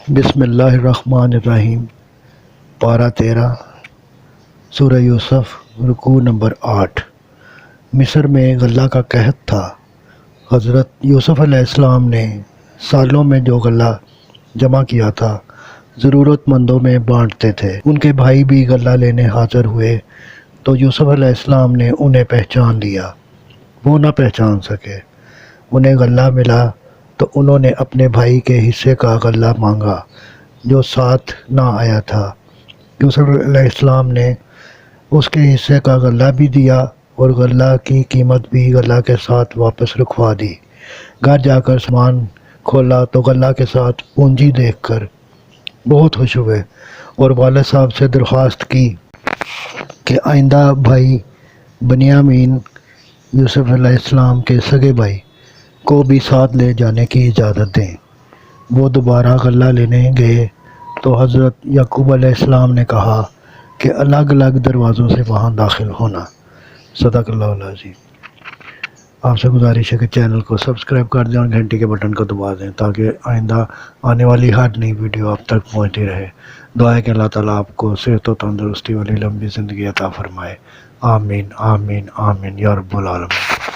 بسم اللہ الرحمن الرحیم۔ پارہ 13 سورہ یوسف، رکوع نمبر 8۔ مصر میں غلہ کا قحط تھا۔ حضرت یوسف علیہ السلام نے سالوں میں جو غلہ جمع کیا تھا ضرورت مندوں میں بانٹتے تھے۔ ان کے بھائی بھی غلہ لینے حاضر ہوئے تو یوسف علیہ السلام نے انہیں پہچان لیا۔ وہ نہ پہچان سکے۔ انہیں غلہ ملا تو انہوں نے اپنے بھائی کے حصے کا غلہ مانگا جو ساتھ نہ آیا تھا۔ یوسف علیہ السلام نے اس کے حصے کا غلہ بھی دیا اور غلہ کی قیمت بھی غلہ کے ساتھ واپس رکھوا دی۔ گھر جا کر سامان کھولا تو غلہ کے ساتھ پونجی دیکھ کر بہت خوش ہوئے اور والد صاحب سے درخواست کی کہ آئندہ بھائی بنیامین، یوسف علیہ السلام کے سگے بھائی، کو بھی ساتھ لے جانے کی اجازت دیں۔ وہ دوبارہ غلہ لینے گئے تو حضرت یعقوب علیہ السلام نے کہا کہ الگ الگ دروازوں سے وہاں داخل ہونا۔ صدق اللہ العظیم۔ آپ سے گزارش ہے کہ چینل کو سبسکرائب کر دیں اور گھنٹی کے بٹن کو دبا دیں تاکہ آئندہ آنے والی ہر نئی ویڈیو آپ تک پہنچتی رہے۔ دعا ہے کہ اللہ تعالیٰ آپ کو صحت و تندرستی والی لمبی زندگی عطا فرمائے۔ آمین آمین آمین یا رب العالمین۔